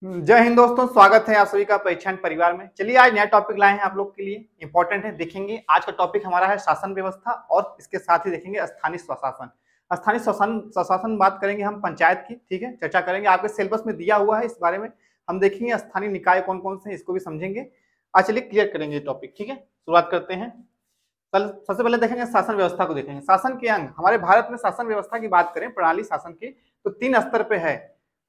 जय हिंद दोस्तों, स्वागत है आप सभी का परीक्षण परिवार में। चलिए आज नया टॉपिक लाए हैं आप लोग के लिए, इंपॉर्टेंट है। देखेंगे आज का टॉपिक हमारा है शासन व्यवस्था और इसके साथ ही देखेंगे स्थानीय स्वशासन। स्थानीय स्वशासन बात करेंगे हम पंचायत की, ठीक है। चर्चा करेंगे, आपके सिलेबस में दिया हुआ है इस बारे में। हम देखेंगे स्थानीय निकाय कौन कौन से हैं, इसको भी समझेंगे। आज चलिए क्लियर करेंगे टॉपिक, ठीक है। शुरुआत करते हैं। कल सबसे पहले देखेंगे शासन व्यवस्था को देखेंगे। शासन के अंग हमारे भारत में शासन व्यवस्था की बात करें, प्रणाली शासन की, तो 3 स्तर पे है।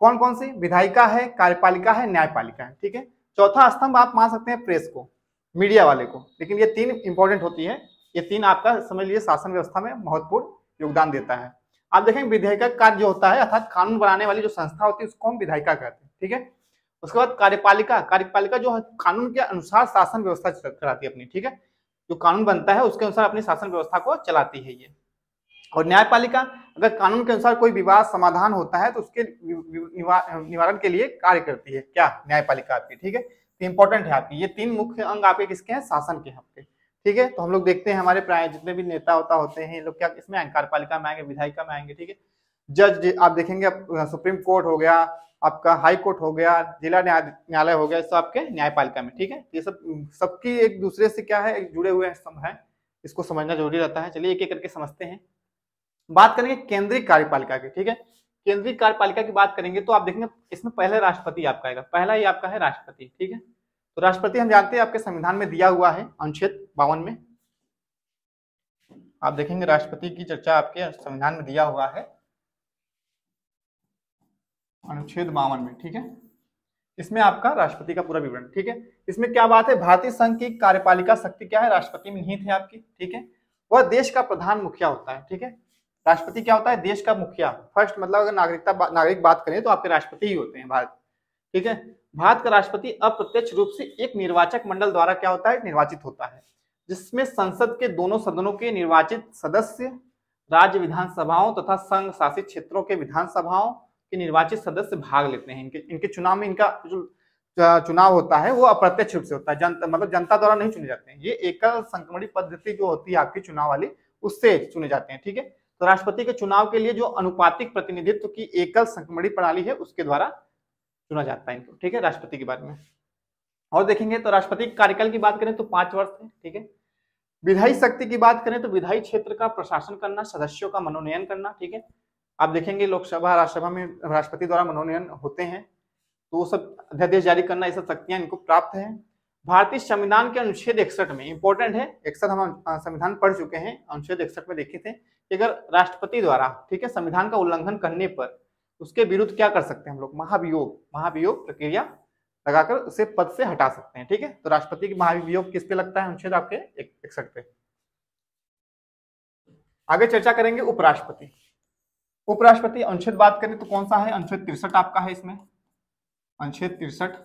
कौन कौन सी? विधायिका है, कार्यपालिका है, न्यायपालिका है, ठीक है। चौथा स्तंभ आप मान सकते हैं प्रेस को, मीडिया वाले को, लेकिन ये 3 इंपॉर्टेंट होती है। ये 3 आपका समझ लीजिए शासन व्यवस्था में महत्वपूर्ण योगदान देता है। आप देखेंगे विधायिका कार्य जो होता है, अर्थात कानून बनाने वाली जो संस्था होती है उसको हम विधायिका कहते हैं, ठीक है। उसके बाद कार्यपालिका, कार्यपालिका जो है कानून के अनुसार शासन व्यवस्था चलाती है अपनी, ठीक है। जो कानून बनता है उसके अनुसार अपनी शासन व्यवस्था को चलाती है ये। और न्यायपालिका, अगर कानून के अनुसार कोई विवाद समाधान होता है तो उसके निवारण के लिए कार्य करती है क्या? न्यायपालिका आपकी, ठीक है। तो इंपॉर्टेंट है आपकी। ये 3 मुख्य अंग आपके किसके हैं? शासन के आपके, ठीक है। तो हम लोग देखते हैं हमारे प्राय जितने भी नेता होते हैं, लोग क्या इसमें आएंगे? कार्यपालिका में आएंगे, विधायिका में आएंगे, ठीक है। जज आप देखेंगे, सुप्रीम कोर्ट हो गया, आपका हाई कोर्ट हो गया, जिला न्यायालय हो गया, सब आपके न्यायपालिका में, ठीक है। ये सब सबकी एक दूसरे से क्या है, जुड़े हुए हैं, इसको समझना जरूरी रहता है। चलिए एक एक करके समझते हैं। बात करेंगे केंद्रीय कार्यपालिका की, ठीक है। केंद्रीय कार्यपालिका की बात करेंगे तो आप देखेंगे इसमें पहले राष्ट्रपति आपका आएगा, पहला ही आपका है राष्ट्रपति, ठीक है। तो राष्ट्रपति हम जानते हैं आपके संविधान में दिया हुआ है अनुच्छेद 52 में। आप देखेंगे राष्ट्रपति की चर्चा आपके संविधान में दिया हुआ है अनुच्छेद 52 में, ठीक है। इसमें आपका राष्ट्रपति का पूरा विवरण, ठीक है। इसमें क्या बात है, भारतीय संघ की कार्यपालिका शक्ति क्या है? राष्ट्रपति में निहित है आपकी, ठीक है। वह देश का प्रधान मुखिया होता है, ठीक है। राष्ट्रपति क्या होता है? देश का मुखिया, फर्स्ट, मतलब अगर नागरिक बात करें तो आपके राष्ट्रपति ही होते हैं भारत, ठीक है। भारत का राष्ट्रपति अप्रत्यक्ष रूप से एक निर्वाचक मंडल द्वारा क्या होता है? निर्वाचित होता है, जिसमें संसद के दोनों सदनों के निर्वाचित सदस्य, राज्य विधानसभाओं तथा संघ शासित क्षेत्रों के विधानसभाओं के निर्वाचित सदस्य भाग लेते हैं। इनके चुनाव में इनका जो चुनाव होता है वो अप्रत्यक्ष रूप से होता है, मतलब जनता द्वारा नहीं चुने जाते हैं। ये एकल संक्रमणी पद्धति जो होती है आपकी चुनाव वाली, उससे चुने जाते हैं, ठीक है। तो राष्ट्रपति के चुनाव के लिए जो अनुपातिक प्रतिनिधित्व की एकल संक्रमणी प्रणाली है उसके द्वारा चुना जाता है इनको, ठीक है। राष्ट्रपति के बारे में और देखेंगे तो राष्ट्रपति के कार्यकाल की बात करें तो 5 वर्ष है, ठीक है। विधायी शक्ति की बात करें तो विधायी क्षेत्र का प्रशासन करना, सदस्यों का मनोनयन करना, ठीक है। आप देखेंगे लोकसभा राज्यसभा में राष्ट्रपति द्वारा मनोनयन होते हैं, तो वो सब अध्यादेश जारी करना, ये सब शक्तियां इनको प्राप्त है। भारतीय संविधान के अनुच्छेद 61 में, इंपॉर्टेंट है 61, हम संविधान पढ़ चुके हैं, अनुच्छेद 61 में देखे थे कि अगर राष्ट्रपति द्वारा, ठीक है, संविधान का उल्लंघन करने पर उसके विरुद्ध क्या कर सकते हैं हम लोग? महाभियोग प्रक्रिया लगाकर उसे पद से हटा सकते हैं, ठीक है। तो राष्ट्रपति की महाभियोग किस पे लगता है? अनुच्छेद आपके 61 पे। आगे चर्चा करेंगे उपराष्ट्रपति। उपराष्ट्रपति अनुच्छेद बात करें तो कौन सा है? अनुच्छेद 63 आपका है। इसमें अनुच्छेद 63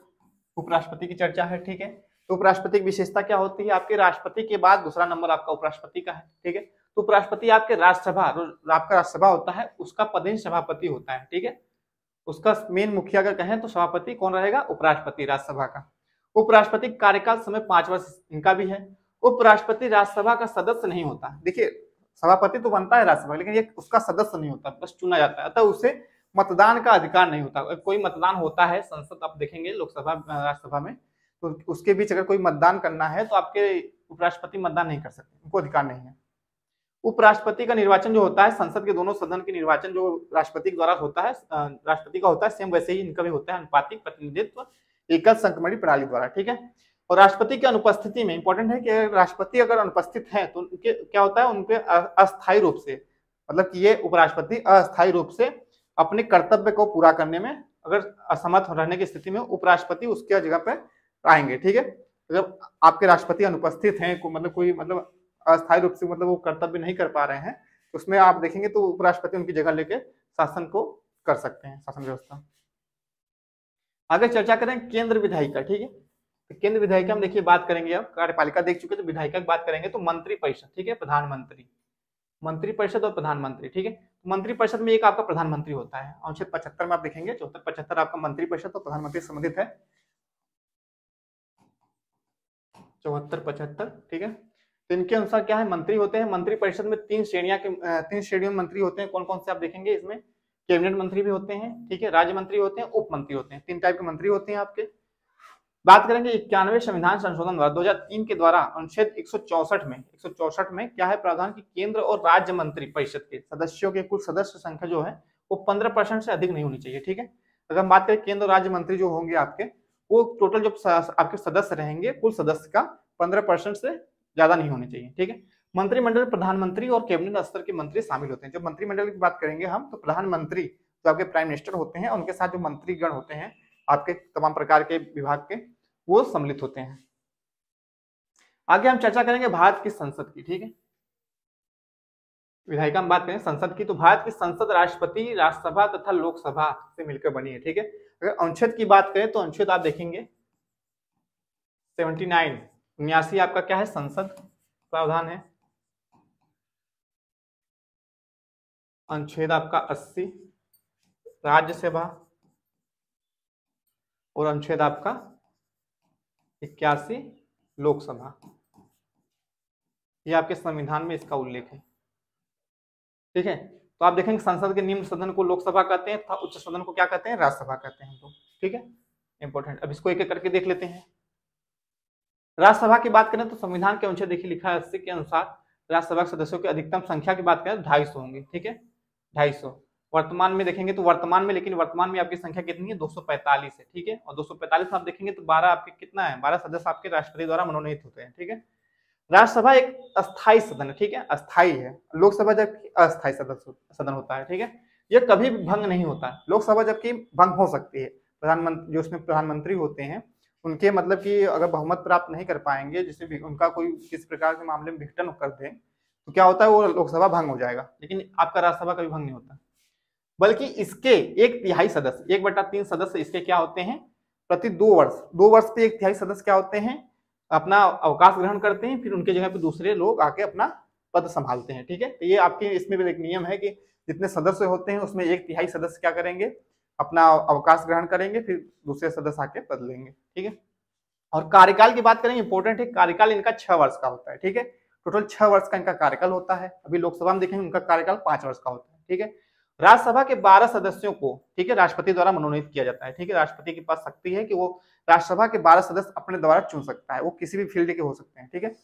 उपराष्ट्रपति की चर्चा है, ठीक है। तो उपराष्ट्रपति की विशेषता क्या होती है? आपके राष्ट्रपति के बाद दूसरा नंबर आपका उपराष्ट्रपति का है, ठीक है। तो उपराष्ट्रपति आपके आपका राज्यसभा होता है, उसका पदेन सभापति होता है, ठीक है। उसका मेन मुखिया अगर कहें तो सभापति कौन रहेगा? उपराष्ट्रपति राज्यसभा का। उपराष्ट्रपति कार्यकाल समय 5 वर्ष इनका भी है। उपराष्ट्रपति राज्यसभा का सदस्य नहीं होता। देखिए सभापति तो बनता है राज्यसभा, लेकिन ये उसका सदस्य नहीं होता, बस चुना जाता है, अतः उसे मतदान का अधिकार नहीं होता। कोई मतदान होता है संसद, आप देखेंगे लोकसभा राज्यसभा में, तो उसके बीच अगर कोई मतदान करना है तो आपके उपराष्ट्रपति मतदान नहीं कर सकते, उनको अधिकार नहीं है। उपराष्ट्रपति का निर्वाचन जो होता है, संसद के दोनों सदन के निर्वाचन जो राष्ट्रपति द्वारा होता है, राष्ट्रपति का होता है, सेम वैसे ही इनका भी होता है, अनुपातिक प्रतिनिधित्व एकल संक्रमणी प्रणाली द्वारा, ठीक है। और राष्ट्रपति की अनुपस्थिति में इंपॉर्टेंट है कि राष्ट्रपति अगर अनुपस्थित है तो उनके क्या होता है? उनके अस्थायी रूप से, मतलब कि ये उपराष्ट्रपति अस्थायी रूप से अपने कर्तव्य को पूरा करने में अगर असमर्थ रहने की स्थिति में उपराष्ट्रपति उसके जगह पर आएंगे, ठीक है। अगर आपके राष्ट्रपति अनुपस्थित हैं, मतलब अस्थायी रूप से, मतलब वो कर्तव्य नहीं कर पा रहे हैं, तो उसमें आप देखेंगे तो उपराष्ट्रपति उनकी जगह लेके शासन को कर सकते हैं, शासन व्यवस्था। आगे चर्चा करें केंद्र विधायिका, ठीक है। तो केंद्र विधायिका में देखिए बात करेंगे, अब कार्यपालिका देख चुके तो विधायिका की बात करेंगे तो मंत्री परिषद, ठीक है, प्रधानमंत्री, मंत्री परिषद और प्रधानमंत्री, ठीक है। तो मंत्री परिषद में एक आपका प्रधानमंत्री होता है, अनुच्छेद 75 में आप देखेंगे 74-75 आपका मंत्री परिषद और प्रधानमंत्री संबंधित है, 74-75, ठीक है। तो इनके अनुसार क्या है? मंत्री होते हैं। मंत्री परिषद में 3 श्रेणियों में मंत्री होते हैं। कौन कौन से आप देखेंगे इसमें? कैबिनेट मंत्री भी होते हैं, ठीक है, राज्य मंत्री होते हैं, उप मंत्री होते हैं, 3 टाइप के मंत्री होते हैं आपके। बात करेंगे 91वें संविधान संशोधन द्वारा 2003 के द्वारा अनुच्छेद 164 में क्या है प्रावधान की केंद्र और राज्य मंत्री परिषद के सदस्यों के कुल सदस्य संख्या जो है वो 15% से अधिक नहीं होनी चाहिए, ठीक है। अगर हम बात करें केंद्र और राज्य मंत्री जो होंगे आपके, वो टोटल जो आपके सदस्य रहेंगे कुल सदस्य का 15% से ज्यादा नहीं होने चाहिए, ठीक है। मंत्रिमंडल प्रधानमंत्री और कैबिनेट स्तर के मंत्री शामिल होते हैं। जब मंत्रिमंडल की बात करेंगे हम तो प्रधानमंत्री जो आपके प्राइम मिनिस्टर होते हैं उनके साथ जो मंत्रीगण होते हैं आपके तमाम प्रकार के विभाग के वो सम्मिलित होते हैं। आगे हम चर्चा करेंगे भारत की संसद की, ठीक है। विधायिका हम बात करें संसद की तो भारत की संसद राष्ट्रपति, राज्यसभा तथा लोकसभा से मिलकर बनी है, ठीक है। अगर अनुच्छेद की बात करें तो अनुच्छेद आप देखेंगे 79 आपका क्या है संसद प्रावधान है, अनुच्छेद आपका 80 राज्यसभा और अनुच्छेद आपका 81 लोकसभा, ये आपके संविधान में इसका उल्लेख है, ठीक है। तो आप देखेंगे संसद के निम्न सदन को लोकसभा कहते हैं तथा उच्च सदन को क्या कहते हैं राज्यसभा कहते हैं, ठीक है, इंपॉर्टेंट। अब इसको एक एक करके देख लेते हैं। राज्यसभा की बात करें तो संविधान के अनुच्छेद देखिए लिखा है 80 के अनुसार राज्यसभा के सदस्यों की अधिकतम संख्या की बात करें तो 250 होंगे, ठीक है, 250। वर्तमान में देखेंगे तो वर्तमान में आपकी संख्या कितनी है 245 है, ठीक है। और 245 में आप देखेंगे तो 12 आपके कितना है 12 सदस्य आपके राष्ट्रपति द्वारा मनोनीत होते हैं, ठीक है। राज्यसभा एक अस्थायी सदन है, ठीक है, अस्थायी है। लोकसभा जबकि अस्थायी सदन होता है, ठीक है, यह कभी भी भंग नहीं होता है। लोकसभा जबकि भंग हो सकती है, प्रधानमंत्री जो उसमें प्रधानमंत्री होते हैं उनके मतलब कि अगर बहुमत प्राप्त नहीं कर पाएंगे, जिससे भी उनका कोई किसी प्रकार के मामले में विघटन कर दे तो क्या होता है वो लोकसभा भंग हो जाएगा, लेकिन आपका राज्यसभा कभी भंग नहीं होता। बल्कि इसके 1/3 सदस्य 1/3 सदस्य इसके क्या होते हैं प्रति 2 वर्ष पे 1/3 सदस्य क्या होते हैं अपना अवकाश ग्रहण करते हैं, फिर उनके जगह पे दूसरे लोग आके अपना पद संभालते हैं, ठीक है। तो ये आपके इसमें भी एक नियम है कि जितने सदस्य होते हैं उसमें 1/3 सदस्य क्या करेंगे अपना अवकाश ग्रहण करेंगे, फिर दूसरे सदस्य आके पद लेंगे, ठीक है। और कार्यकाल की बात करेंगे इंपॉर्टेंट है, कार्यकाल इनका 6 वर्ष का होता है, ठीक है। टोटल 6 वर्ष का इनका कार्यकाल होता है। अभी लोकसभा में देखेंगे उनका कार्यकाल 5 वर्ष का होता है, ठीक है। राज्यसभा के 12 सदस्यों को, ठीक है, राष्ट्रपति द्वारा मनोनीत किया जाता है, ठीक है। राष्ट्रपति के पास शक्ति है कि वो राज्यसभा के 12 सदस्य अपने द्वारा चुन सकता है, वो किसी भी फील्ड के हो सकते हैं, ठीक है।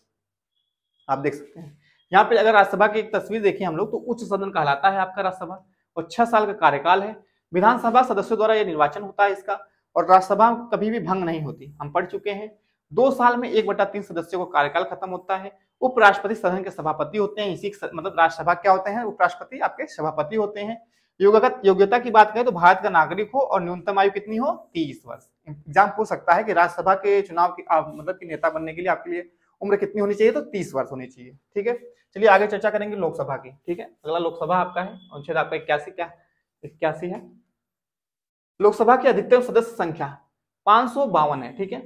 आप देख सकते हैं यहाँ पे अगर राज्यसभा की एक तस्वीर देखिए हम लोग तो उच्च सदन कहलाता है आपका राज्यसभा और 6 साल का कार्यकाल है। विधानसभा सदस्यों द्वारा यह निर्वाचन होता है इसका, और राज्यसभा कभी भी भंग नहीं होती, हम पढ़ चुके हैं। 2 साल में 1/3 सदस्यों का कार्यकाल खत्म होता है। उपराष्ट्रपति सदन के सभापति होते हैं, इसी मतलब राज्यसभा क्या होते हैं उपराष्ट्रपति आपके सभापति होते हैं। योग्यता की बात करें तो भारत का नागरिक हो और न्यूनतम आयु कितनी हो 30 वर्ष। एग्जाम पूछ सकता है कि राज्यसभा के चुनाव की मतलब कि नेता बनने के लिए आपके लिए उम्र कितनी होनी चाहिए तो 30 वर्ष होनी चाहिए, ठीक है। चलिए आगे चर्चा करेंगे लोकसभा की, ठीक है। अगला लोकसभा आपका है अनुच्छेद आपका 81 है। लोकसभा की अधिकतम सदस्य संख्या 552 है, ठीक है,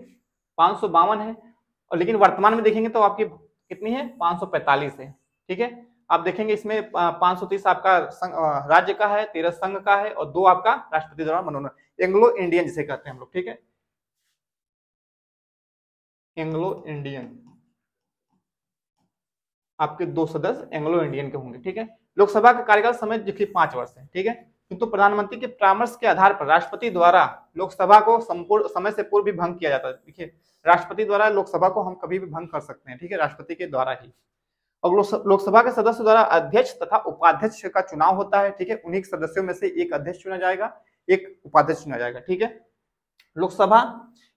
552 है। और लेकिन वर्तमान में देखेंगे तो आपकी कितनी है 545 है, ठीक है। आप देखेंगे इसमें 530 आपका राज्य का है, 13 संघ का है और 2 आपका राष्ट्रपति द्वारा मनोनीत, एंग्लो इंडियन जिसे कहते हैं हम लोग, ठीक है, एंग्लो इंडियन आपके 2 सदस्य एंग्लो इंडियन के होंगे, ठीक है। लोकसभा का कार्यकाल समय देखिए 5 वर्ष है, ठीक है। किंतु प्रधानमंत्री के परामर्श के आधार पर राष्ट्रपति द्वारा लोकसभा को संपूर्ण समय से पूर्व भी भंग किया जाता है। देखिए राष्ट्रपति द्वारा लोकसभा को हम कभी भी भंग कर सकते हैं, ठीक है, राष्ट्रपति के द्वारा ही। और लोकसभा के सदस्य द्वारा अध्यक्ष तथा उपाध्यक्ष का चुनाव होता है, ठीक है। उन्हीं सदस्यों में से एक अध्यक्ष चुना जाएगा, एक उपाध्यक्ष चुना जाएगा, ठीक है। लोकसभा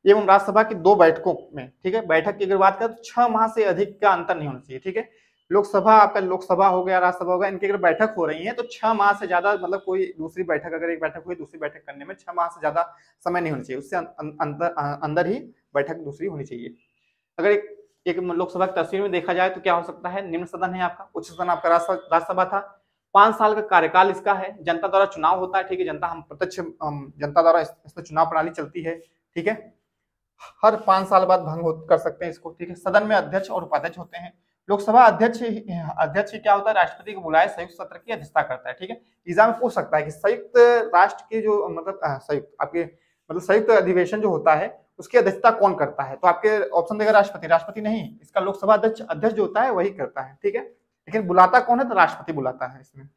एवं राज्यसभा की 2 बैठकों में, ठीक है, बैठक की अगर बात करें तो 6 माह से अधिक का अंतर नहीं होना चाहिए, ठीक है। लोकसभा आपका लोकसभा हो गया राज्यसभा हो गया, इनकी अगर बैठक हो रही है तो 6 माह से ज्यादा मतलब कोई दूसरी बैठक अगर एक बैठक हुई दूसरी बैठक करने में 6 माह से ज्यादा समय नहीं होना चाहिए, उससे अंदर ही बैठक दूसरी होनी चाहिए। अगर एक लोकसभा की तस्वीर में देखा जाए तो क्या हो सकता है, निम्न सदन है आपका, उच्च सदन आपका राज्यसभा था। 5 साल का कार्यकाल इसका है, जनता द्वारा चुनाव होता है, ठीक है, जनता हम प्रत्यक्ष जनता द्वारा इसमें चुनाव प्रणाली चलती है, ठीक है। हर 5 साल बाद भंग कर सकते हैं इसको, ठीक है। सदन में अध्यक्ष और उपाध्यक्ष होते हैं। लोकसभा अध्यक्ष क्या होता है राष्ट्रपति को बुलाए संयुक्त सत्र की अध्यक्षता करता है, ठीक है। एग्जाम में पूछ सकता है कि संयुक्त राष्ट्र के जो मतलब संयुक्त आपके मतलब संयुक्त अधिवेशन जो होता है उसकी अध्यक्षता कौन करता है, तो आपके ऑप्शन देगा राष्ट्रपति नहीं, इसका लोकसभा अध्यक्ष जो होता है वही करता है, ठीक है। लेकिन बुलाता कौन है तो राष्ट्रपति बुलाता है इसमें।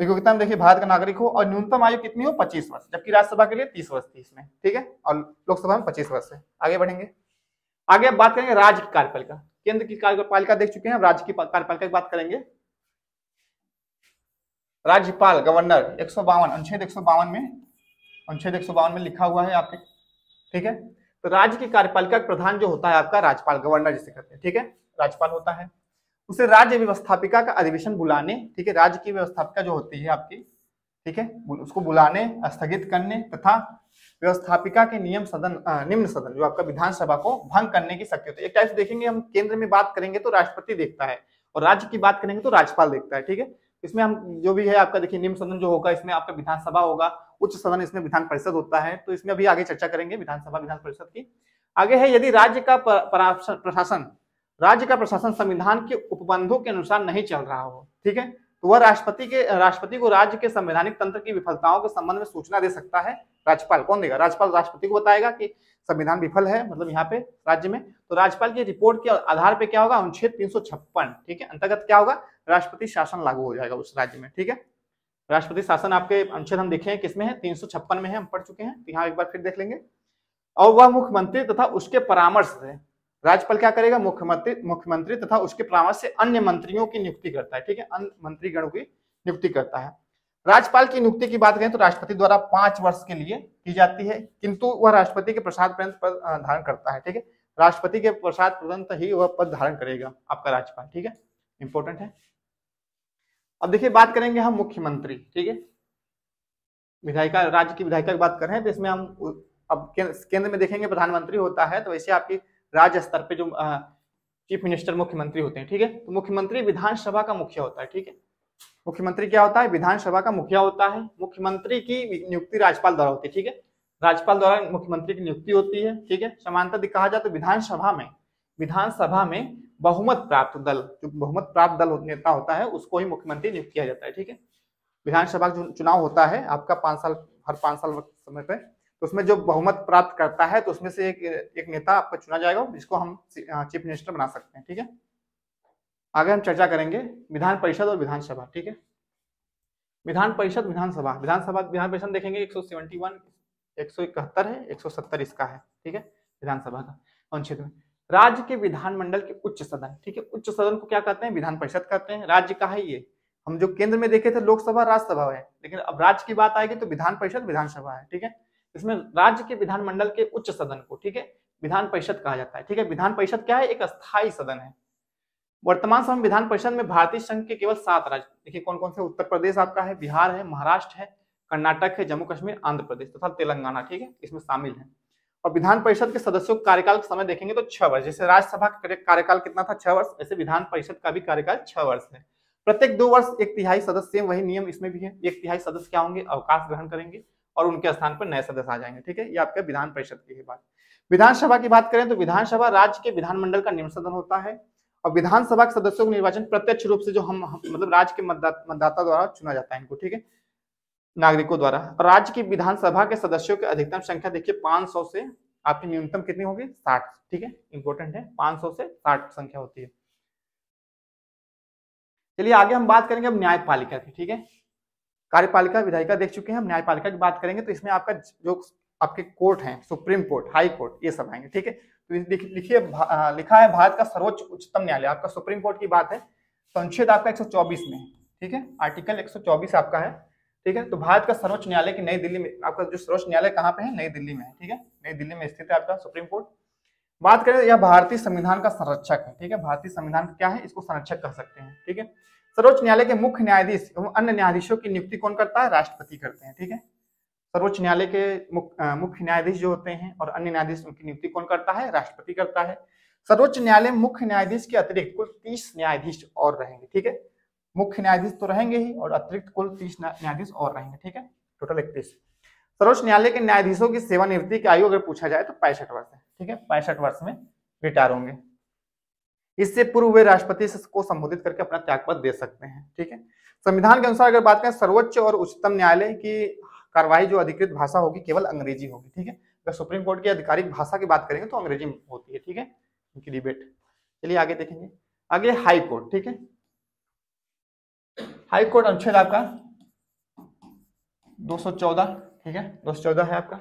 योग्यता में देखिए भारत का नागरिक हो और न्यूनतम आयु कितनी हो 25 वर्ष, जबकि राज्यसभा के लिए 30 वर्ष थी इसमें, ठीक है, और लोकसभा में 25 वर्ष है। आगे बढ़ेंगे, आगे अब बात करेंगे राज्य की कार्यपालिका। केंद्र की कार्यपालिका देख चुके हैं, अब राज्य की कार्यपालिका की बात करेंगे। राज्यपाल गवर्नर 152 अनुच्छेद 152 में लिखा हुआ है आपके, ठीक है। तो राज्य की कार्यपालिका प्रधान जो होता है आपका राज्यपाल, गवर्नर जिसे कहते हैं, ठीक है, राज्यपाल होता है। उसे राज्य व्यवस्थापिका का अधिवेशन बुलाने, ठीक है, राज्य की व्यवस्थापिका जो होती है आपकी, ठीक है, उसको बुलाने, स्थगित करने तथा व्यवस्थापिका के निम्न सदन जो आपका विधानसभा को भंग करने की शक्ति होती है। एक टाइप से देखेंगे हम, केंद्र में बात करेंगे तो राष्ट्रपति देखता है और राज्य की बात करेंगे तो राज्यपाल देखता है, ठीक है। इसमें हम जो भी है आपका देखिए निम्न सदन जो होगा इसमें आपका विधानसभा होगा, उच्च सदन इसमें विधान परिषद होता है। तो इसमें अभी आगे चर्चा करेंगे विधानसभा विधान परिषद की। आगे है यदि राज्य का प्रशासन संविधान के उपबंधों के अनुसार नहीं चल रहा हो, ठीक है, तो वह राष्ट्रपति को राज्य के संवैधानिक तंत्र की विफलताओं के संबंध में सूचना दे सकता है। राज्यपाल कौन देगा? राज्यपाल राष्ट्रपति को बताएगा कि संविधान विफल है, मतलब यहाँ पे राज्य में, तो राज्यपाल की रिपोर्ट के आधार पे क्या होगा, अनुच्छेद 356, ठीक है, अंतर्गत क्या होगा, राष्ट्रपति शासन लागू हो जाएगा उस राज्य में, ठीक है। राष्ट्रपति शासन आपके अनुच्छेद हम देखे हैं किसमें है, 356 में है, हम पढ़ चुके हैं, तो यहाँ एक बार फिर देख लेंगे। और वह मुख्यमंत्री तथा उसके परामर्श से, राज्यपाल क्या करेगा, मुख्यमंत्री तथा उसके परामर्श से अन्य मंत्रियों की नियुक्ति करता है, ठीक है, अन्य मंत्रीगणों की नियुक्ति करता है। राज्यपाल की नियुक्ति की बात करें तो राष्ट्रपति द्वारा 5 वर्ष के लिए की जाती है, किंतु वह राष्ट्रपति के प्रसाद पर्यंत पद धारण करता है, ठीक है, राष्ट्रपति के प्रसाद पर्यंत ही वह पद धारण करेगा आपका राज्यपाल, ठीक है, इंपॉर्टेंट है। अब देखिए बात करेंगे हम मुख्यमंत्री, ठीक है, विधायिका, राज्य की विधायिका की बात कर रहे हैं तो इसमें हम अब केंद्र में देखेंगे प्रधानमंत्री होता है, तो वैसे आपकी राज्य स्तर पे जो चीफ मिनिस्टर मुख्यमंत्री होते हैं, ठीक है, तो मुख्यमंत्री विधानसभा का मुखिया होता है, ठीक है, मुख्यमंत्री क्या होता है, विधानसभा का मुखिया होता है। मुख्यमंत्री की नियुक्ति राज्यपाल द्वारा होती है, ठीक है, राज्यपाल द्वारा मुख्यमंत्री की नियुक्ति होती है, ठीक है। समांतर कहा जाए तो विधानसभा में बहुमत प्राप्त दल, जो बहुमत प्राप्त दल नेता होता है उसको ही मुख्यमंत्री नियुक्त किया जाता है, ठीक है। विधानसभा जो चुनाव होता है आपका 5 साल, हर 5 साल समय पे, तो उसमें जो बहुमत प्राप्त करता है तो उसमें से एक नेता आपका चुना जाएगा जिसको हम चीफ मिनिस्टर बना सकते हैं, ठीक है। आगे हम चर्चा करेंगे विधान परिषद और विधानसभा, ठीक है। विधान परिषद विधान परिषद देखेंगे 171 171 है, 170 इसका है, ठीक है, विधानसभा का अनुच्छेद में। राज्य के विधानमंडल के उच्च सदन, ठीक है, उच्च सदन को क्या कहते हैं, विधान परिषद कहते हैं। राज्य का है ये, हम जो केंद्र में देखे थे लोकसभा राज्यसभा है, लेकिन अब राज्य की बात आएगी तो विधान परिषद विधानसभा है, ठीक है। इसमें राज्य के विधानमंडल के उच्च सदन को, ठीक है, विधान परिषद कहा जाता है, ठीक है। विधान परिषद क्या है, एक अस्थायी सदन है। वर्तमान समय विधान परिषद में भारतीय संघ के केवल 7 राज्य, देखिए कौन कौन से, उत्तर प्रदेश आपका है, बिहार है, महाराष्ट्र है, कर्नाटक है, जम्मू कश्मीर, आंध्र प्रदेश तथा तेलंगाना, ठीक है, इसमें शामिल है। और विधान परिषद के सदस्यों का कार्यकाल का समय देखेंगे तो 6 वर्ष, जैसे राज्यसभा का कार्यकाल कितना था, 6 वर्ष, ऐसे विधान परिषद का भी कार्यकाल 6 वर्ष है। प्रत्येक 2 वर्ष 1/3 सदस्य, वही नियम इसमें भी है, 1/3 सदस्य क्या होंगे, अवकाश ग्रहण करेंगे और उनके स्थान पर नए सदस्य आ जाएंगे, ठीक है। ये आपका विधान परिषद की है बात। विधानसभा की बात करें तो विधानसभा राज्य के विधानमंडल का निम्न सदन होता है और विधानसभा के सदस्यों का निर्वाचन प्रत्यक्ष रूप से जो हम मतलब राज्य के मतदाता द्वारा चुना जाता है इनको, ठीक है, नागरिकों द्वारा। और राज्य की विधानसभा के सदस्यों की अधिकतम संख्या देखिए 500 से आपकी न्यूनतम कितनी होगी, 60, ठीक है, इंपॉर्टेंट है, 500 से 60 संख्या होती है। चलिए आगे हम बात करेंगे अब न्यायपालिका की, ठीक है। कार्यपालिका विधायिका देख चुके हैं, हम न्यायपालिका की बात करेंगे तो इसमें आपका जो आपके कोर्ट हैं, सुप्रीम कोर्ट, हाई कोर्ट, ये सब आएंगे, ठीक है। तो लिखिए लिखा है भारत का सर्वोच्च उच्चतम न्यायालय, आपका सुप्रीम कोर्ट की बात है, तो अनुच्छेद आपका 124 में, ठीक है, आर्टिकल 124 आपका है, ठीक है। तो भारत का सर्वोच्च न्यायालय की नई दिल्ली में, आपका जो सर्वोच्च न्यायालय कहाँ पे है, नई दिल्ली में है, ठीक है, नई दिल्ली में स्थित है आपका सुप्रीम कोर्ट। बात करें यह भारतीय संविधान का संरक्षक है, ठीक है, भारतीय संविधान का क्या है, इसको संरक्षक कह सकते हैं, ठीक है। सर्वोच्च न्यायालय के मुख्य न्यायाधीश एवं अन्य न्यायाधीशों की नियुक्ति कौन करता है, राष्ट्रपति करते हैं, ठीक है। सर्वोच्च न्यायालय के मुख्य न्यायाधीश जो होते हैं और अन्य न्यायाधीश, उनकी नियुक्ति कौन करता है, राष्ट्रपति करता है। सर्वोच्च न्यायालय मुख्य न्यायाधीश के अतिरिक्त कुल 30 न्यायाधीश और रहेंगे, ठीक है, मुख्य न्यायाधीश तो रहेंगे ही और अतिरिक्त कुल 30 न्यायाधीश और रहेंगे, ठीक है, टोटल 31। सर्वोच्च न्यायालय के न्यायाधीशों की सेवानिवृत्ति की आयु अगर पूछा जाए तो 65 वर्ष है, ठीक है, 65 वर्ष में रिटायर होंगे। इससे पूर्व वे राष्ट्रपति को संबोधित करके अपना त्यागपत्र दे सकते हैं, ठीक है। संविधान के अनुसार अगर बात करें सर्वोच्च और उच्चतम न्यायालय की कार्यवाही जो अधिकृत भाषा होगी केवल अंग्रेजी होगी, ठीक है। अगर सुप्रीम कोर्ट की आधिकारिक भाषा की बात करेंगे तो अंग्रेजी होती है, ठीक है, उनकी डिबेट। चलिए आगे देखेंगे, आगे हाई कोर्ट, ठीक है। हाई कोर्ट अनुच्छेद आपका 214, ठीक है, 214 है आपका।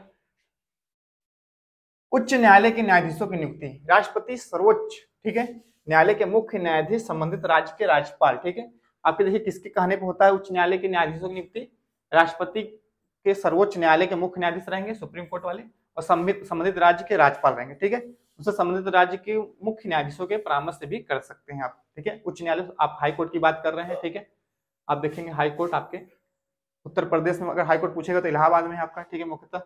उच्च न्यायालय के न्यायाधीशों की नियुक्ति, राष्ट्रपति सर्वोच्च, ठीक है, न्यायालय के मुख्य न्यायाधीश संबंधित राज्य के राज्यपाल, ठीक है। आपके देखिए किसके कहने पर होता है उच्च न्यायालय के न्यायाधीशों की नियुक्ति? राष्ट्रपति के सर्वोच्च न्यायालय के मुख्य न्यायाधीश रहेंगे, सुप्रीम कोर्ट वाले, और संबंधित राज्य के राज्यपाल रहेंगे, ठीक है। उससे संबंधित राज्य के मुख्य न्यायाधीशों के परामर्श से भी कर सकते हैं आप, ठीक है। उच्च न्यायालय, आप हाई कोर्ट की बात कर रहे हैं, ठीक है। आप देखेंगे हाई कोर्ट आपके उत्तर प्रदेश में, अगर हाई कोर्ट पूछेगा तो इलाहाबाद में है आपका, ठीक है, मुख्यतः।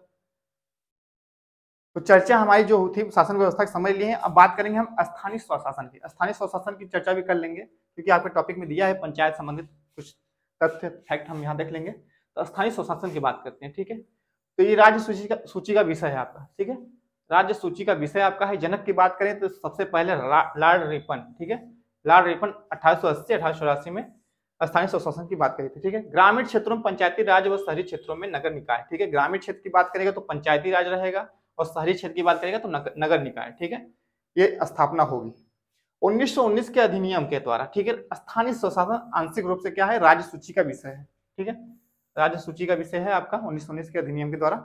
तो चर्चा हमारी जो थी शासन व्यवस्था की समझ लिए हैं। अब बात करेंगे हम स्थानीय स्वशासन की। स्थानीय स्वशासन की चर्चा भी कर लेंगे, क्योंकि आपके टॉपिक में दिया है पंचायत संबंधित कुछ तथ्य फैक्ट हम यहाँ देख लेंगे। तो स्थानीय स्वशासन की बात करते हैं, ठीक है। तो ये राज्य सूची का विषय है आपका, ठीक है। राज्य सूची का विषय आपका है। जनक की बात करें तो सबसे पहले लॉर्ड रिपन, ठीक है, लॉर्ड रिपन 1880-1884 में स्थानीय स्वशासन की बात करी थी, ठीक है। ग्रामीण क्षेत्रों में पंचायती राज व शहरी क्षेत्रों में नगर निकाय, ठीक है। ग्रामीण क्षेत्र की बात करेगा तो पंचायती राज रहेगा, और शहरी क्षेत्र की बात करेगा तो नगर निकाय, ठीक है, ये स्थापना होगी 1919 के अधिनियम के द्वारा, ठीक है। स्थानीय स्वशासन आंशिक रूप से क्या है? राज्य सूची का विषय है, ठीक है, राज्य सूची का विषय है आपका 1919 के अधिनियम के द्वारा।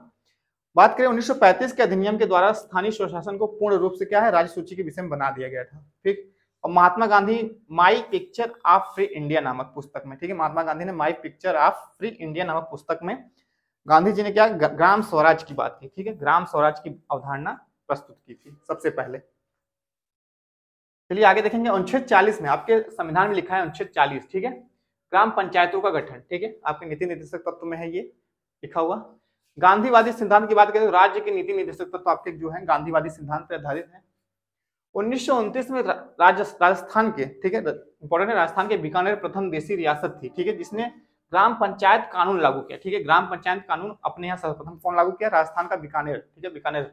बात करें 1935 के अधिनियम के द्वारा स्थानीय स्वशासन को पूर्ण रूप से क्या है? राज्य सूची के विषय में बना दिया गया था, ठीक। और Mahatma Gandhi My Picture of Free India नामक पुस्तक में, ठीक है, महात्मा गांधी ने My Picture of Free India नामक पुस्तक में गांधी जी ने क्या ग्राम स्वराज की बात की, ठीक है, ग्राम स्वराज की अवधारणा प्रस्तुत की थी सबसे पहले। चलिए आगे देखेंगे। अनुच्छेद 40 में, आपके संविधान में लिखा है अनुच्छेद 40, ठीक है, ग्राम पंचायतों का गठन, ठीक है, आपके नीति निर्देशक तत्व में है ये लिखा हुआ। गांधीवादी सिद्धांत की बात करें तो राज्य के नीति निर्देशक तत्व आपके जो है गांधीवादी सिद्धांत पर आधारित है। 1929 में राजस्थान के, ठीक है, इंपॉर्टेंट है, राजस्थान के बीकानेर प्रथम देशी रियासत थी, ठीक है, जिसने ग्राम पंचायत कानून लागू किया, ठीक है। ग्राम पंचायत कानून अपने यहाँ सर्वप्रथम कौन लागू किया? राजस्थान का बीकानेर, ठीक है, बीकानेर,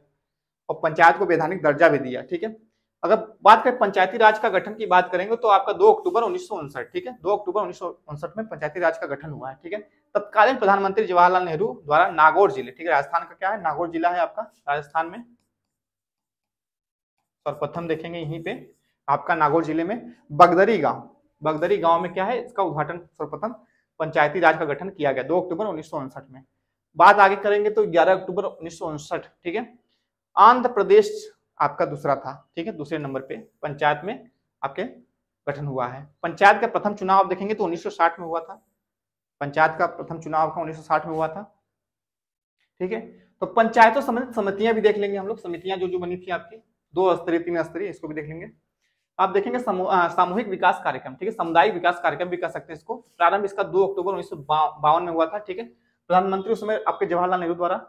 और पंचायत को वैधानिक दर्जा भी दिया, ठीक है। अगर बात करें पंचायती राज का गठन की बात करेंगे तो आपका 2 अक्टूबर 1959, ठीक है, 2 अक्टूबर 1959 में पंचायती राज का गठन हुआ है, ठीक है। तत्कालीन प्रधानमंत्री जवाहरलाल नेहरू द्वारा नागौर जिले, ठीक है, राजस्थान का क्या है? नागौर जिला है आपका राजस्थान में, सर्वप्रथम देखेंगे यहीं पे आपका नागौर जिले में बगदरी गांव में क्या है? इसका उद्घाटन सर्वप्रथम पंचायती राज का गठन किया गया 2 अक्टूबर 1959 में। बात आगे करेंगे तो 11 अक्टूबर 1959, ठीक है, आंध्र प्रदेश आपका दूसरा था, ठीक है, दूसरे नंबर पे पंचायत में आपके गठन हुआ है। पंचायत का प्रथम चुनाव आप देखेंगे तो 1960 में हुआ था, पंचायत का प्रथम चुनाव का 1960 में हुआ था, ठीक है। तो पंचायतों संबंधित समितियां भी देख लेंगे हम लोग, समितियां जो बनी थी आपकी 2 स्तरीय 3 स्तरीय, इसको भी देख लेंगे। आप देखेंगे सामूहिक विकास कार्यक्रम, ठीक है, सामुदायिक विकास कार्यक्रम भी कह सकते हैं इसको। प्रारंभ इसका 2 अक्टूबर 1952 में हुआ था, ठीक है। प्रधानमंत्री उस समय आपके जवाहरलाल नेहरू द्वारा।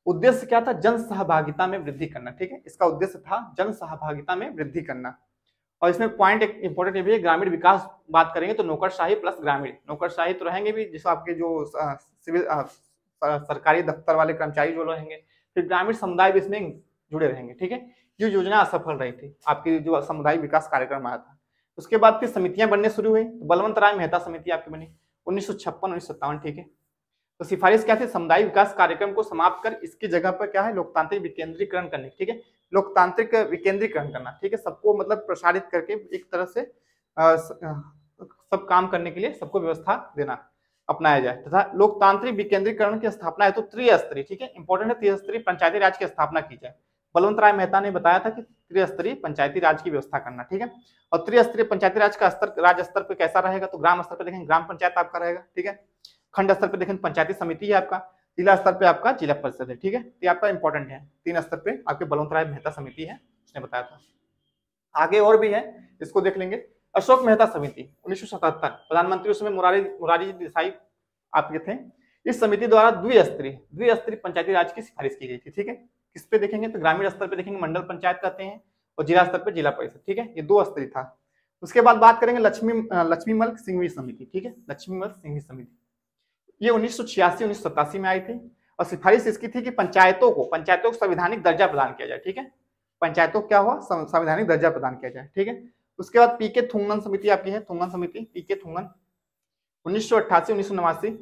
उद्देश्य क्या था? जन सहभागिता में वृद्धि करना, ठीक है, इसका उद्देश्य था जन सहभागिता में वृद्धि करना। और इसमें पॉइंट एक इंपॉर्टेंट है, ग्रामीण विकास बात करेंगे तो नौकरशाही प्लस ग्रामीण, नौकरशाही तो रहेंगे भी, जिस आपके जो सिविल सरकारी दफ्तर वाले कर्मचारी जो रहेंगे, फिर ग्रामीण समुदाय भी इसमें जुड़े रहेंगे, ठीक है। ये योजना असफल रही थी आपकी, जो सामुदायिक विकास कार्यक्रम आया था। उसके बाद फिर समितियां बनने शुरू हुई। बलवंत राय मेहता समिति आपकी बनी 1956-1957, ठीक है। तो सिफारिश क्या थी? सामुदायिक विकास कार्यक्रम को समाप्त कर इसकी जगह पर क्या है? लोकतांत्रिक विकेंद्रीकरण करने, ठीक है, लोकतांत्रिक विकेंद्रीकरण करना, ठीक है, सबको मतलब प्रसारित करके एक तरह से सब काम करने के लिए सबको व्यवस्था देना अपनाया जाए, तथा लोकतांत्रिक विकेंद्रीकरण की स्थापना है तो त्रिस्तरीय, ठीक है, इंपॉर्टेंट है, त्रिस्तरीय पंचायती राज की स्थापना की जाए। बलवंत राय मेहता ने बताया था कि त्रिस्तरीय पंचायती राज की व्यवस्था करना, ठीक है। और त्रिस्तरीय पंचायती राज का स्तर राज्य स्तर पर कैसा रहेगा? तो ग्राम स्तर पर देखेंगे ग्राम पंचायत आपका रहेगा, ठीक है, खंड स्तर पर देखेंगे पंचायती समिति है आपका, जिला स्तर पे आपका जिला परिषद है, ठीक है। ये आपका इंपॉर्टेंट है। 3 स्तर पे आपके बलवंत राय मेहता समिति है, उसने बताया था। आगे और भी है, इसको देख लेंगे। अशोक मेहता समिति 1977, प्रधानमंत्री उसमें मुरारी देसाई आपके थे। इस समिति द्वारा द्विस्तरीय पंचायती राज की सिफारिश की गई थी, ठीक है। किस पे देखेंगे? तो ग्रामीण स्तर पे देखेंगे मंडल पंचायत कहते हैं, और जिला स्तर पे जिला परिषद, ठीक है, ये 2 स्तरीय था। उसके बाद बात करेंगे लक्ष्मीमल सिंघवी समिति, ठीक है, लक्ष्मीमल सिंघवी समिति, ये 1986-1987 में आई थी। और सिफारिश इसकी थी कि पंचायतों को संवैधानिक दर्जा प्रदान किया जाए, ठीक है, पंचायतों को क्या हुआ? संवैधानिक दर्जा प्रदान किया जाए, ठीक है। उसके बाद पीके थुंगन समिति आपकी है, थुंगन समिति पीके थुंगन 1988-1989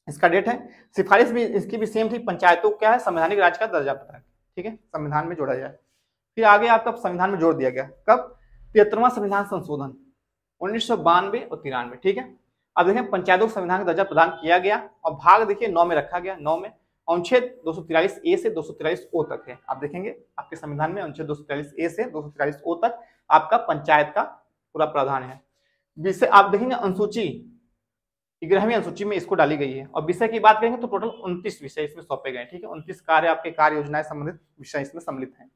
इसका डेट है। सिफारिश भी इसकी भी सेम थी, पंचायतों को क्या है? संवैधानिक राज्य का दर्जा प्रदान, ठीक है, संविधान में जोड़ा जाए। फिर आगे आपका संविधान में जोड़ दिया गया कब? 73वां संविधान संशोधन 1992 और 93, ठीक है। अब देखें पंचायतों को संविधान का दर्जा प्रदान किया गया और भाग देखिए 9 में रखा गया। 9 में अनुच्छेद 243 ए से 243 ओ तक है। आप देखेंगे आपके संविधान में अनुच्छेद 243 ए से 243 ओ तक आपका पंचायत का पूरा प्रावधान है। विषय आप देखेंगे अनुसूची 11वीं अनुसूची में इसको डाली गई है। और विषय की बात करेंगे तो टोटल 29 विषय इसमें सौंपे गए। ठीक है, 29 कार्य आपके कार्य योजनाएं संबंधित विषय इसमें सम्मिलित हैं।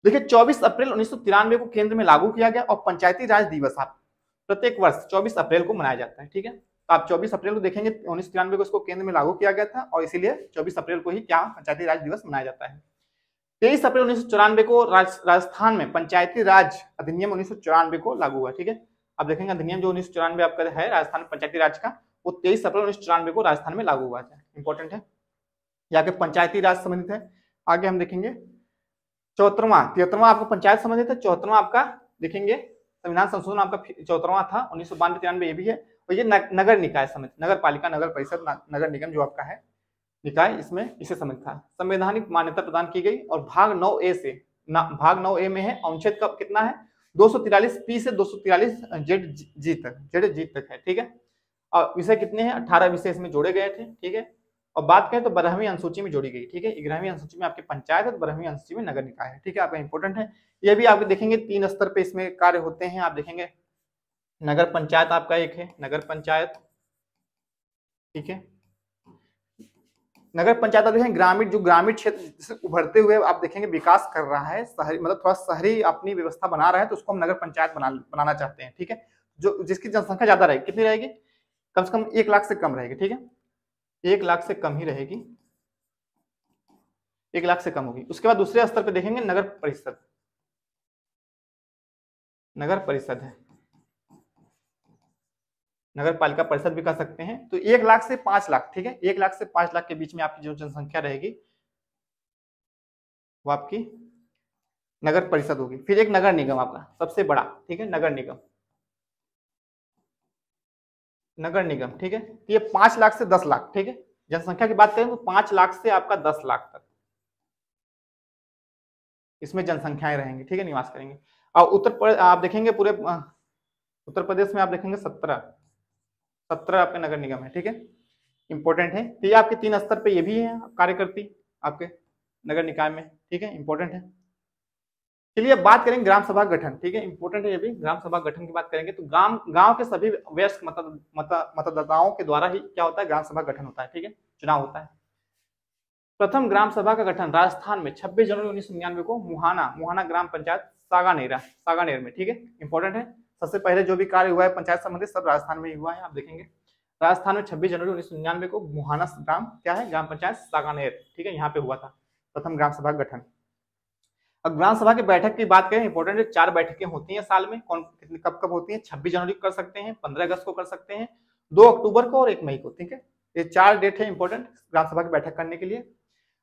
देखिए 24 अप्रैल 1993 को केंद्र में लागू किया गया और पंचायती राज दिवस आप प्रत्येक वर्ष 24 अप्रैल को मनाया जाता है। ठीक है, तो आप 24 अप्रैल को देखेंगे 1993 को इसको केंद्र में लागू किया गया था और इसीलिए 24 अप्रैल को ही क्या पंचायती राज दिवस मनाया जाता है। 23 अप्रैल 1994 को राजस्थान में पंचायती राज अधिनियम 1994 को लागू हुआ। ठीक है, आप देखेंगे अधिनियम जो 1994 आपका है राजस्थान में पंचायती राज का, वो 23 अप्रैल 1994 को राजस्थान में लागू हुआ है। इंपॉर्टेंट है, यहाँ के पंचायती राज संबंधित है। आगे हम देखेंगे 73वां आपका पंचायत संबंधित है। 74वां आपका देखेंगे संविधान संशोधन आपका 74वां था 1992-93 ये भी है। और ये नगर निकाय समिति, नगर पालिका, नगर परिषद, नगर निगम जो आपका है निकाय, इसमें इसे सम्मिलित था। संवैधानिक मान्यता प्रदान की गई और भाग 9A से भाग 9A में है अनुच्छेद का कितना है 243 पी से 243 जेड जी तक है। ठीक है, और विषय कितने हैं 18 विषय इसमें जोड़े गए थे। ठीक है, और बात करें तो 12वीं अनुसूची में जोड़ी गई। ठीक है, 11वीं अनुसूची में आपके पंचायत है तो 12वीं अनुसूची में नगर निकाय है। ठीक है, आपका इंपॉर्टेंट है। ये भी आप देखेंगे 3 स्तर पे इसमें कार्य होते हैं। आप देखेंगे नगर पंचायत आपका एक है, नगर पंचायत। ठीक है, नगर पंचायत आप देखेंगे ग्रामीण क्षेत्र से उभरते हुए आप देखेंगे विकास कर रहा है, शहरी मतलब थोड़ा शहरी अपनी व्यवस्था बना रहा है, तो उसको हम नगर पंचायत बनाना चाहते हैं। ठीक है, जो जिसकी जनसंख्या ज्यादा रहेगी, कितनी रहेगी, कम से कम 1 लाख से कम रहेगी। ठीक है, 1 लाख से कम ही रहेगी, 1 लाख से कम होगी। उसके बाद दूसरे स्तर पे देखेंगे नगर परिषद। नगर परिषद है, नगर पालिका परिषद भी कह सकते हैं। तो 1 लाख से 5 लाख। ठीक है, 1 लाख से 5 लाख के बीच में आपकी जो जनसंख्या रहेगी वो आपकी नगर परिषद होगी। फिर एक नगर निगम आपका सबसे बड़ा। ठीक है, नगर निगम, नगर निगम। ठीक है, तो ये 5 लाख से 10 लाख। ठीक है, जनसंख्या की बात करें तो 5 लाख से आपका 10 लाख तक इसमें जनसंख्याएं रहेंगी। ठीक है, निवास करेंगे। और आप देखेंगे पूरे उत्तर प्रदेश में आप देखेंगे 17 आपके नगर निगम है। ठीक है, इंपॉर्टेंट है। तो ये आपके 3 स्तर पे ये भी है कार्यकर्ती आपके नगर निकाय में। ठीक है, इंपॉर्टेंट है। चलिए अब बात करेंगे ग्राम सभा गठन। ठीक है, इंपॉर्टेंट है ये भी। ग्राम सभा गठन की बात करेंगे तो गांव के सभी वयस्क मतदाताओं के द्वारा ही क्या होता है, ग्राम सभा गठन होता है। ठीक है, चुनाव होता है। प्रथम ग्राम सभा का गठन राजस्थान में 26 जनवरी 1999 को मुहाना ग्राम पंचायत सागानेर में। ठीक है, इंपॉर्टेंट है। सबसे पहले जो भी कार्य हुआ है पंचायत संबंधित सब राजस्थान में ही हुआ है। आप देखेंगे राजस्थान में 26 जनवरी 1999 को मुहाना ग्राम पंचायत सागानेर। ठीक है, यहाँ पे हुआ था प्रथम ग्राम सभा गठन। अब ग्राम सभा की बैठक की बात करें, इंपॉर्टेंट है। 4 बैठकें होती हैं साल में। कब होती हैं, 26 जनवरी को कर सकते हैं, 15 अगस्त को कर सकते हैं, 2 अक्टूबर को और 1 मई को। ठीक है, ये 4 डेट है इंपॉर्टेंट ग्राम सभा की बैठक करने के लिए।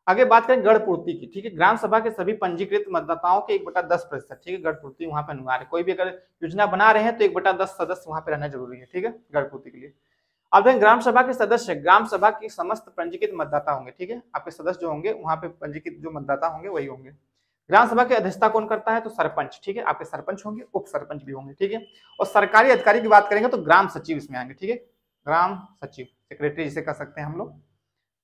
आगे बात करें गढ़ पूर्ति की। ठीक है, ग्राम सभा के सभी पंजीकृत मतदाताओं के 1/10%। ठीक है, गढ़ पूर्ति वहां पर अनिवार्य है। कोई भी अगर योजना बना रहे हैं तो 1/10 सदस्य वहां पर रहना जरूरी है। ठीक है, गढ़ पूर्ति के लिए। अब ग्राम सभा के सदस्य ग्राम सभा की समस्त पंजीकृत मतदाता होंगे। ठीक है, आपके सदस्य जो होंगे वहां पे पंजीकृत जो मतदाता होंगे वही होंगे। ग्राम सभा की अध्यक्षता कौन करता है, तो सरपंच। ठीक है, आपके सरपंच होंगे, उप सरपंच भी होंगे। ठीक है, और सरकारी अधिकारी की बात करेंगे तो ग्राम सचिव इसमें आएंगे। ठीक है, ग्राम सचिव, सेक्रेटरी जिसे कह सकते हैं हम लोग,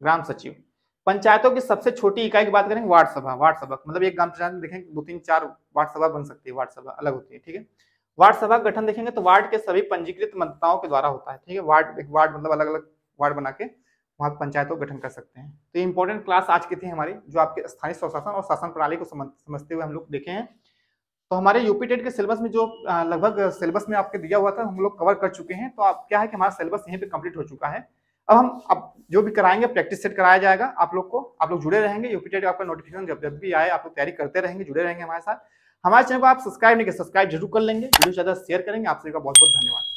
ग्राम सचिव। पंचायतों की सबसे छोटी इकाई की बात करेंगे वार्ड सभा मतलब एक ग्राम पंचायत में देखेंगे 2, 3, 4 वार्ड सभा बन सकती है। वार्ड सभा अलग होती है। ठीक है, वार्ड सभा गठन देखेंगे तो वार्ड के सभी पंजीकृत मतदाताओं के द्वारा होता है। ठीक है, एक वार्ड मतलब अलग अलग वार्ड बना के वहां पंचायतों का गठन कर सकते हैं। तो ये इंपॉर्टेंट क्लास आज की थी हमारी, जो आपके स्थानीय स्वशासन और शासन प्रणाली को समझते हुए हम लोग देखे हैं। तो हमारे यूपी टेट के सिलेबस में जो लगभग सिलेबस में आपके दिया हुआ था हम लोग कवर कर चुके हैं। तो आप क्या है कि हमारा सिलेबस यहीं पे कंप्लीट हो चुका है। अब जो भी कराएंगे प्रैक्टिस सेट कराया जाएगा आप लोग को। आप लोग जुड़े रहेंगे, यूपी टेट आपका नोटिफिकेशन जब भी आए आप लोग तैयारी करते रहेंगे, जुड़े रहेंगे हमारे साथ। हमारे चैनल को आप सब्सक्राइब नहीं किया, सब्सक्राइब जरूर कर लेंगे, वीडियो ज्यादा शेयर करेंगे। आप सभी का बहुत बहुत धन्यवाद।